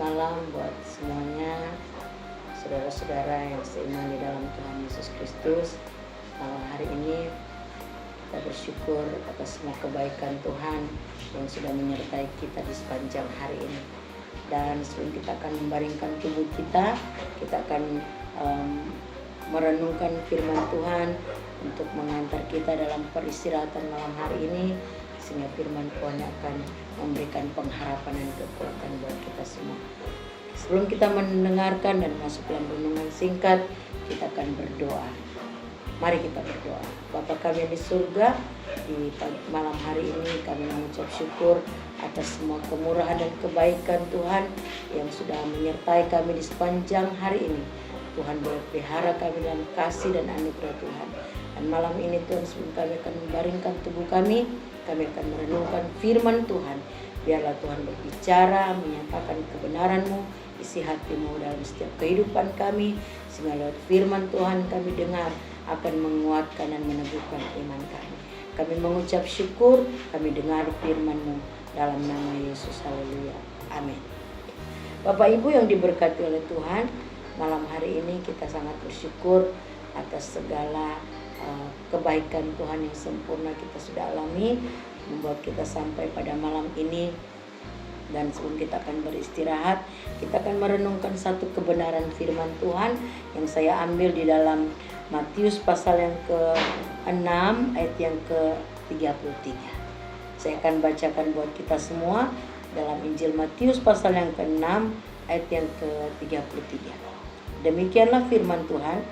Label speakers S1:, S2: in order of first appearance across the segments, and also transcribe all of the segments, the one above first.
S1: malam buat semuanya, saudara-saudara yang seiman di dalam Tuhan Yesus Kristus. Malam hari ini kita bersyukur atas semua kebaikan Tuhan yang sudah menyertai kita di sepanjang hari ini. Dan sebelum kita akan membaringkan tubuh kita akan merenungkan firman Tuhan untuk mengantar kita dalam peristirahatan malam hari ini, sehingga firman Tuhan akan memberikan pengharapan dan kekuatan buat kita semua. Sebelum kita mendengarkan dan masuk dalam renungan singkat, kita akan berdoa. Mari kita berdoa. Bapa kami di surga, di malam hari ini kami mengucap syukur atas semua kemurahan dan kebaikan Tuhan yang sudah menyertai kami di sepanjang hari ini. Tuhan berpelihara kami dalam kasih dan anugerah Tuhan. Dan malam ini Tuhan, sebelum kami akan membaringkan tubuh kami akan merenungkan firman Tuhan. Biarlah Tuhan berbicara, menyatakan kebenaran-Mu, isi hati-Mu dalam setiap kehidupan kami, sehingga lewat firman Tuhan kami dengar akan menguatkan dan meneguhkan iman kami. Kami mengucap syukur, kami dengar firman-Mu dalam nama Yesus. Haleluya. Amin. Bapak Ibu yang diberkati oleh Tuhan, malam hari ini kita sangat bersyukur atas segala kebaikan Tuhan yang sempurna kita sudah alami, membuat kita sampai pada malam ini. Dan sebelum kita akan beristirahat, kita akan merenungkan satu kebenaran firman Tuhan yang saya ambil di dalam Matius pasal yang ke-6 ayat yang ke-33. Saya akan bacakan buat kita semua dalam Injil Matius pasal yang ke-6 ayat yang ke-33. Demikianlah firman Tuhan,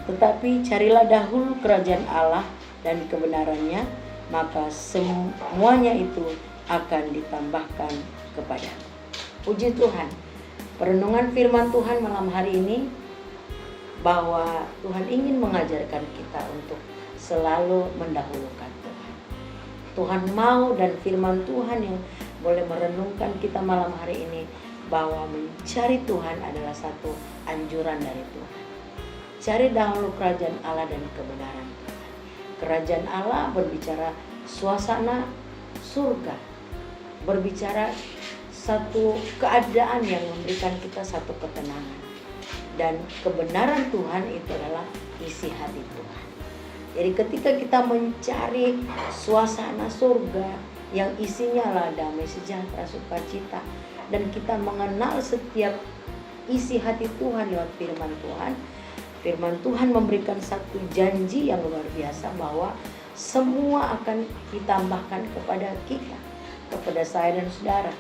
S1: tetapi carilah dahulu kerajaan Allah dan kebenarannya, maka semuanya itu akan ditambahkan kepadamu. Puji Tuhan. Perenungan firman Tuhan malam hari ini bahwa Tuhan ingin mengajarkan kita untuk selalu mendahulukan Tuhan. Tuhan mau, dan firman Tuhan yang boleh merenungkan kita malam hari ini, bahwa mencari Tuhan adalah satu anjuran dari Tuhan. Cari dahulu kerajaan Allah dan kebenaran Tuhan. Kerajaan Allah berbicara suasana surga, berbicara satu keadaan yang memberikan kita satu ketenangan. Dan kebenaran Tuhan itu adalah isi hati Tuhan. Jadi ketika kita mencari suasana surga yang isinya adalah damai, sejahtera, sukacita, dan kita mengenal setiap isi hati Tuhan lewat firman Tuhan, firman Tuhan memberikan satu janji yang luar biasa bahwa semua akan ditambahkan kepada kita, kepada saya dan saudara.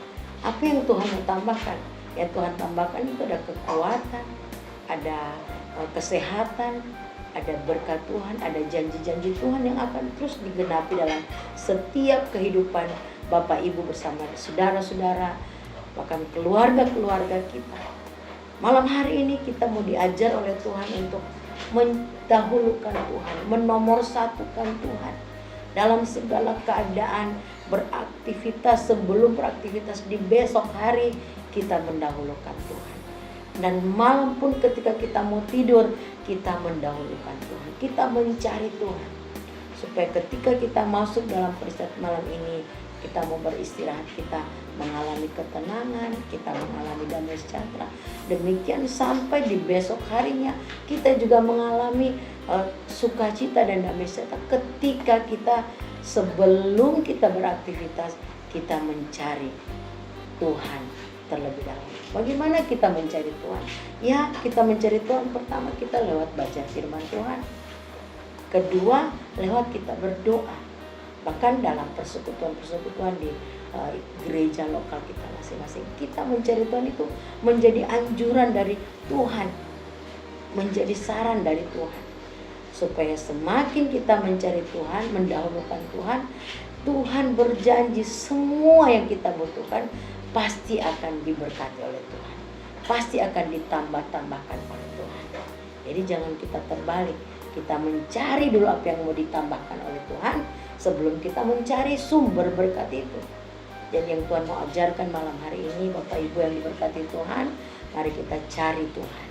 S1: Apa yang Tuhan mau tambahkan? Yang Tuhan tambahkan itu ada kekuatan, ada kesehatan, ada berkat Tuhan, ada janji-janji Tuhan yang akan terus digenapi dalam setiap kehidupan Bapak Ibu bersama saudara-saudara, bahkan keluarga-keluarga kita. Malam hari ini kita mau diajar oleh Tuhan untuk mendahulukan Tuhan, menomorsatukan Tuhan dalam segala keadaan, beraktivitas sebelum beraktivitas di besok hari, kita mendahulukan Tuhan. Dan malam pun ketika kita mau tidur, kita mendahulukan Tuhan, kita mencari Tuhan, supaya ketika kita masuk dalam peristiwa malam ini, kita mau beristirahat, kita mengalami ketenangan, kita mengalami damai sejahtera. Demikian sampai di besok harinya kita juga mengalami sukacita dan damai sejahtera ketika kita sebelum kita beraktivitas, kita mencari Tuhan terlebih dahulu. Bagaimana kita mencari Tuhan? Ya, kita mencari Tuhan pertama kita lewat baca firman Tuhan. Kedua, lewat kita berdoa. Bahkan dalam persekutuan-persekutuan di gereja lokal kita masing-masing, kita mencari Tuhan itu menjadi anjuran dari Tuhan, menjadi saran dari Tuhan, supaya semakin kita mencari Tuhan, mendahulukan Tuhan, Tuhan berjanji semua yang kita butuhkan pasti akan diberkati oleh Tuhan, pasti akan ditambah-tambahkan oleh Tuhan. Jadi jangan kita terbalik, kita mencari dulu apa yang mau ditambahkan oleh Tuhan sebelum kita mencari sumber berkat itu. Jadi yang Tuhan mau ajarkan malam hari ini, Bapak Ibu yang diberkati Tuhan, mari kita cari Tuhan.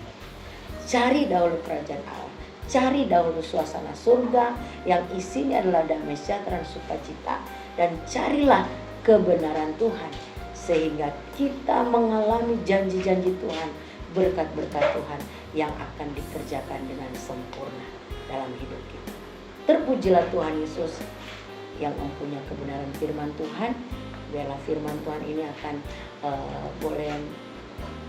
S1: Cari dahulu kerajaan Allah, cari dahulu suasana surga yang isinya adalah damai sejahtera dan sukacita, dan carilah kebenaran Tuhan, sehingga kita mengalami janji-janji Tuhan, berkat-berkat Tuhan yang akan dikerjakan dengan sempurna dalam hidup kita. Terpujilah Tuhan Yesus yang mempunyai kebenaran firman Tuhan. Biarlah firman Tuhan ini akan boleh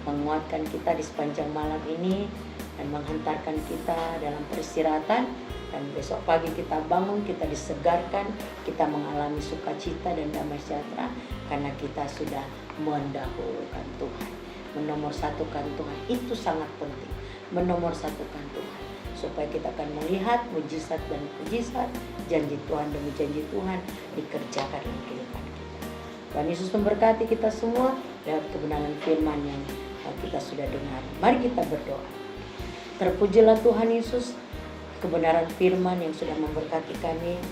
S1: menguatkan kita di sepanjang malam ini dan menghantarkan kita dalam peristirahatan. Dan besok pagi kita bangun, kita disegarkan, kita mengalami sukacita dan damai sejahtera karena kita sudah mendahulukan Tuhan. Menomorsatukan Tuhan itu sangat penting. Menomorsatukan Tuhan supaya kita akan melihat mujizat dan mujizat, janji Tuhan demi janji Tuhan dikerjakan dalam kehidupan kita. Tuhan Yesus memberkati kita semua lewat kebenaran firman yang kita sudah dengar. Mari kita berdoa. Terpujilah Tuhan Yesus, kebenaran firman yang sudah memberkati kami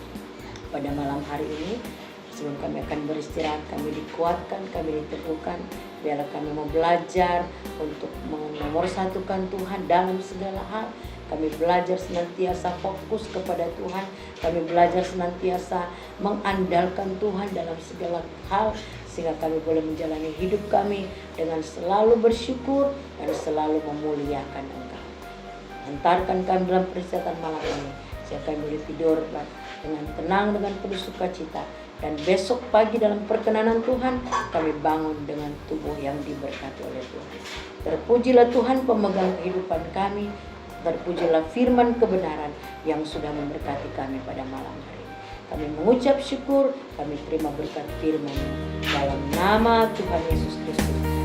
S1: pada malam hari ini. Sebelum kami akan beristirahat, kami dikuatkan, kami diteguhkan. Biarlah kami mau belajar untuk menomorsatukan Tuhan dalam segala hal. Kami belajar senantiasa fokus kepada Tuhan. Kami belajar senantiasa mengandalkan Tuhan dalam segala hal, sehingga kami boleh menjalani hidup kami dengan selalu bersyukur dan selalu memuliakan Engkau. Hantarkan kami dalam peristirahatan malam ini, sehingga kami boleh tidur dengan tenang, dengan penuh sukacita. Dan besok pagi dalam perkenanan Tuhan, kami bangun dengan tubuh yang diberkati oleh Tuhan. Terpujilah Tuhan pemegang kehidupan kami. Terpujilah firman kebenaran yang sudah memberkati kami pada malam hari ini. Kami mengucap syukur, kami terima berkat firman dalam nama Tuhan Yesus Kristus.